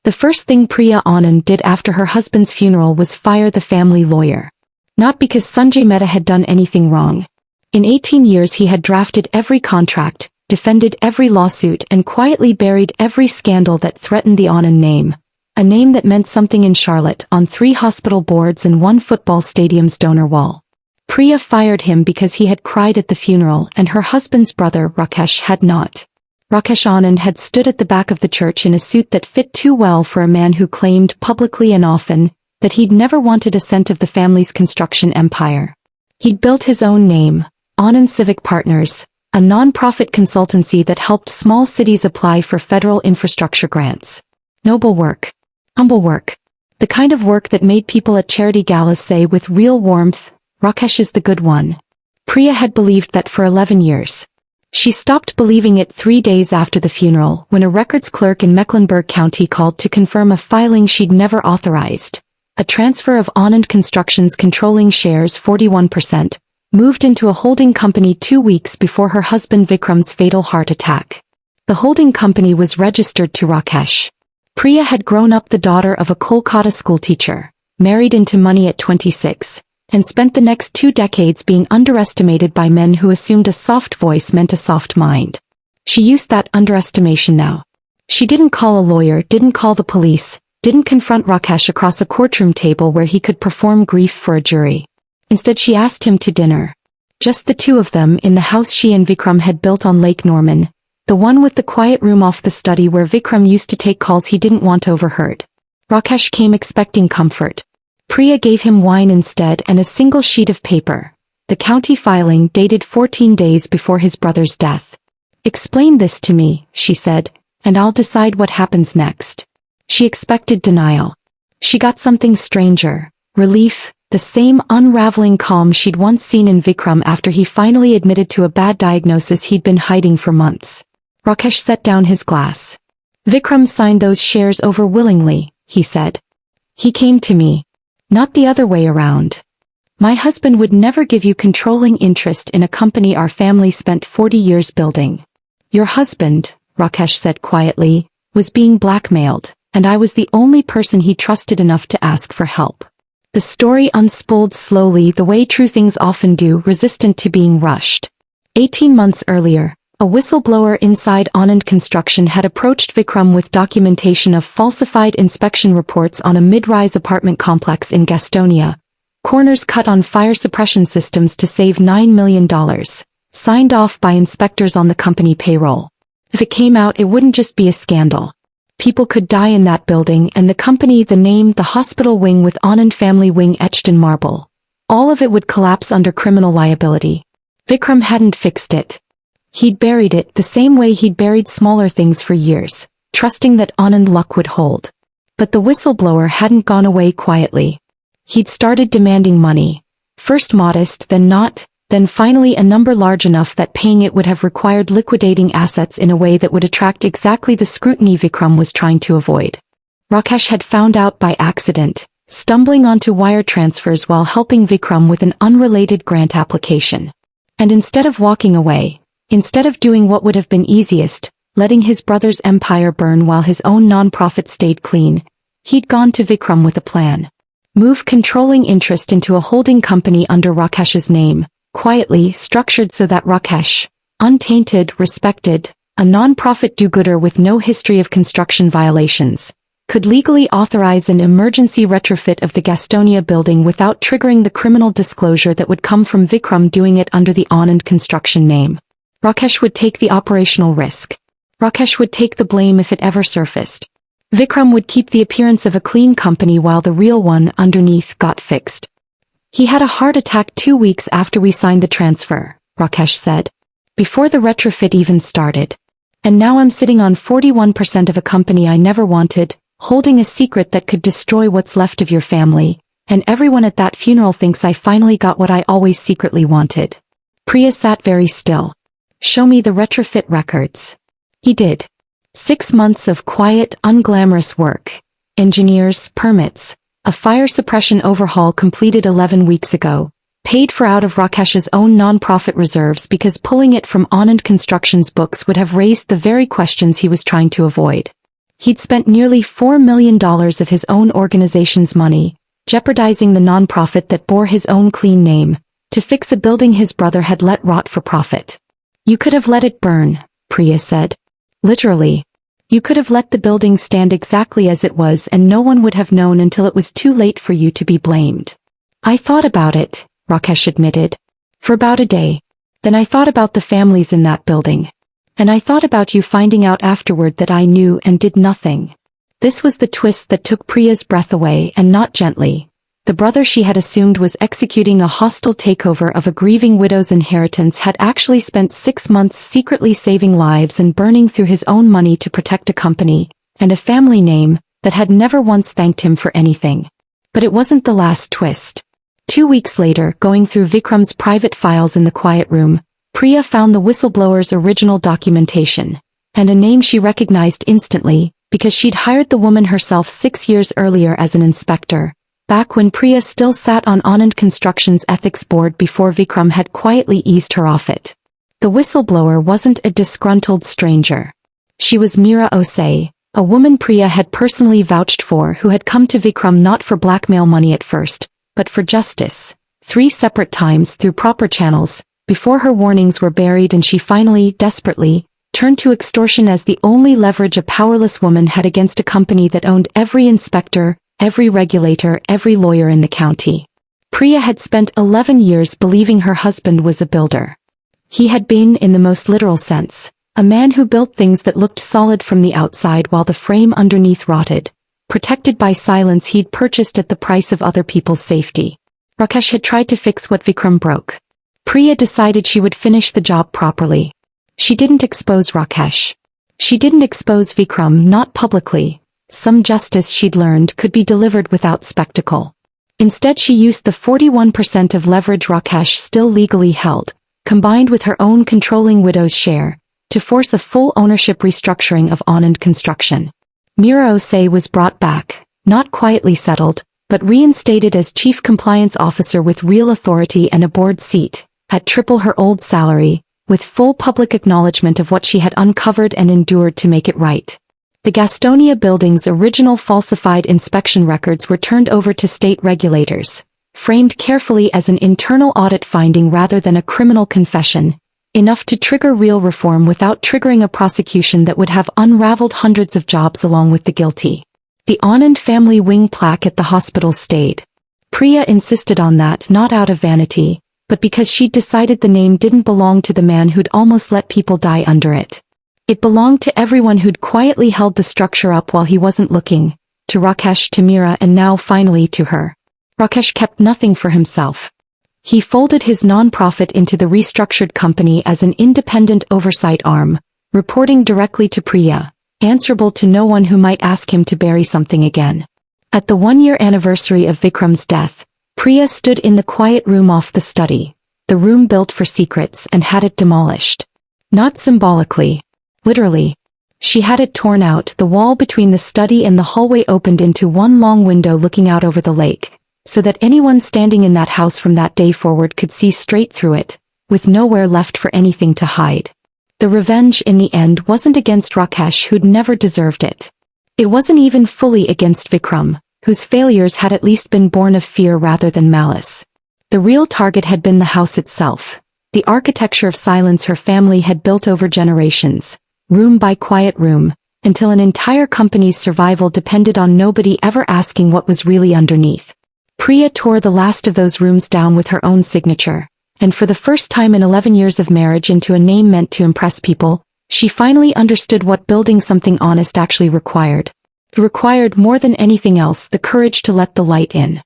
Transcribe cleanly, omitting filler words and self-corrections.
The first thing Priya Anand did after her husband's funeral was fire the family lawyer. Not because Sanjay Mehta had done anything wrong. In 18 years he had drafted every contract, defended every lawsuit and quietly buried every scandal that threatened the Anand name. A name that meant something in Charlotte on 3 hospital boards and 1 football stadium's donor wall. Priya fired him because he had cried at the funeral and her husband's brother Rakesh had not. Rakesh Anand had stood at the back of the church in a suit that fit too well for a man who claimed publicly and often that he'd never wanted a cent of the family's construction empire. He'd built his own name, Anand Civic Partners, a non-profit consultancy that helped small cities apply for federal infrastructure grants. Noble work. Humble work. The kind of work that made people at charity galas say with real warmth, "Rakesh is the good one." Priya had believed that for 11 years. She stopped believing it 3 days after the funeral when a records clerk in Mecklenburg County called to confirm a filing she'd never authorized. A transfer of Anand Construction's controlling shares 41%, moved into a holding company 2 weeks before her husband Vikram's fatal heart attack. The holding company was registered to Rakesh. Priya had grown up the daughter of a Kolkata schoolteacher, married into money at 26. And spent the next 2 decades being underestimated by men who assumed a soft voice meant a soft mind. She used that underestimation now. She didn't call a lawyer, didn't call the police, didn't confront Rakesh across a courtroom table where he could perform grief for a jury. Instead she asked him to dinner. Just the 2 of them in the house she and Vikram had built on Lake Norman, the one with the quiet room off the study where Vikram used to take calls he didn't want overheard. Rakesh came expecting comfort. Priya gave him wine instead and a single sheet of paper, the county filing dated 14 days before his brother's death. "Explain this to me," she said, "and I'll decide what happens next." She expected denial. She got something stranger, relief, the same unraveling calm she'd once seen in Vikram after he finally admitted to a bad diagnosis he'd been hiding for months. Rakesh set down his glass. "Vikram signed those shares over willingly," he said. "He came to me. Not the other way around. My husband would never give you controlling interest in a company our family spent 40 years building. Your husband," Rakesh said quietly, "was being blackmailed, and I was the only person he trusted enough to ask for help." The story unspooled slowly the way true things often do, resistant to being rushed. 18 months earlier, a whistleblower inside Anand Construction had approached Vikram with documentation of falsified inspection reports on a mid-rise apartment complex in Gastonia, corners cut on fire suppression systems to save $9 million, signed off by inspectors on the company payroll. If it came out, it wouldn't just be a scandal. People could die in that building and the company, the name, the hospital wing with Anand family wing etched in marble. All of it would collapse under criminal liability. Vikram hadn't fixed it. He'd buried it the same way he'd buried smaller things for years, trusting that Anand luck would hold. But the whistleblower hadn't gone away quietly. He'd started demanding money. First modest, then not, then finally a number large enough that paying it would have required liquidating assets in a way that would attract exactly the scrutiny Vikram was trying to avoid. Rakesh had found out by accident, stumbling onto wire transfers while helping Vikram with an unrelated grant application. And instead of walking away, instead of doing what would have been easiest, letting his brother's empire burn while his own nonprofit stayed clean, he'd gone to Vikram with a plan. Move controlling interest into a holding company under Rakesh's name, quietly structured so that Rakesh, untainted, respected, a nonprofit do-gooder with no history of construction violations, could legally authorize an emergency retrofit of the Gastonia building without triggering the criminal disclosure that would come from Vikram doing it under the Anand Construction name. Rakesh would take the operational risk. Rakesh would take the blame if it ever surfaced. Vikram would keep the appearance of a clean company while the real one underneath got fixed. "He had a heart attack 2 weeks after we signed the transfer," Rakesh said. "Before the retrofit even started. And now I'm sitting on 41% of a company I never wanted, holding a secret that could destroy what's left of your family, and everyone at that funeral thinks I finally got what I always secretly wanted." Priya sat very still. "Show me the retrofit records." He did. 6 months of quiet, unglamorous work. Engineers, permits, a fire suppression overhaul completed 11 weeks ago, paid for out of Rakesh's own non-profit reserves because pulling it from Anand Construction's books would have raised the very questions he was trying to avoid. He'd spent nearly $4 million of his own organization's money, jeopardizing the nonprofit that bore his own clean name, to fix a building his brother had let rot for profit. "You could have let it burn," Priya said. "Literally. You could have let the building stand exactly as it was and no one would have known until it was too late for you to be blamed." "I thought about it," Rakesh admitted. "For about a day. Then I thought about the families in that building. And I thought about you finding out afterward that I knew and did nothing." This was the twist that took Priya's breath away, and not gently. The brother she had assumed was executing a hostile takeover of a grieving widow's inheritance had actually spent 6 months secretly saving lives and burning through his own money to protect a company, and a family name, that had never once thanked him for anything. But it wasn't the last twist. 2 weeks later, going through Vikram's private files in the quiet room, Priya found the whistleblower's original documentation, and a name she recognized instantly, because she'd hired the woman herself 6 years earlier as an inspector, back when Priya still sat on Anand Construction's ethics board before Vikram had quietly eased her off it. The whistleblower wasn't a disgruntled stranger. She was Meera Osei, a woman Priya had personally vouched for who had come to Vikram not for blackmail money at first, but for justice, 3 separate times through proper channels, before her warnings were buried and she finally, desperately, turned to extortion as the only leverage a powerless woman had against a company that owned every inspector, every regulator, every lawyer in the county. Priya had spent 11 years believing her husband was a builder. He had been, in the most literal sense, a man who built things that looked solid from the outside while the frame underneath rotted, protected by silence he'd purchased at the price of other people's safety. Rakesh had tried to fix what Vikram broke. Priya decided she would finish the job properly. She didn't expose Rakesh. She didn't expose Vikram, not publicly. Some justice she'd learned could be delivered without spectacle. Instead she used the 41% of leverage Rakesh still legally held, combined with her own controlling widow's share, to force a full ownership restructuring of Anand Construction. Meera Osei was brought back, not quietly settled, but reinstated as chief compliance officer with real authority and a board seat, at triple her old salary, with full public acknowledgement of what she had uncovered and endured to make it right. The Gastonia building's original falsified inspection records were turned over to state regulators, framed carefully as an internal audit finding rather than a criminal confession, enough to trigger real reform without triggering a prosecution that would have unraveled hundreds of jobs along with the guilty. The Anand family wing plaque at the hospital stayed. Priya insisted on that not out of vanity, but because she'd decided the name didn't belong to the man who'd almost let people die under it. It belonged to everyone who'd quietly held the structure up while he wasn't looking, to Rakesh, to Meera, and now finally to her. Rakesh kept nothing for himself. He folded his non-profit into the restructured company as an independent oversight arm, reporting directly to Priya, answerable to no one who might ask him to bury something again. At the 1-year anniversary of Vikram's death, Priya stood in the quiet room off the study, the room built for secrets, and had it demolished. Not symbolically. Literally. She had it torn out. The wall between the study and the hallway opened into one long window looking out over the lake, so that anyone standing in that house from that day forward could see straight through it, with nowhere left for anything to hide. The revenge in the end wasn't against Rakesh, who'd never deserved it. It wasn't even fully against Vikram, whose failures had at least been born of fear rather than malice. The real target had been the house itself, the architecture of silence her family had built over generations, room by quiet room, until an entire company's survival depended on nobody ever asking what was really underneath. Priya tore the last of those rooms down with her own signature, and for the first time in 11 years of marriage into a name meant to impress people, she finally understood what building something honest actually required. It required more than anything else the courage to let the light in.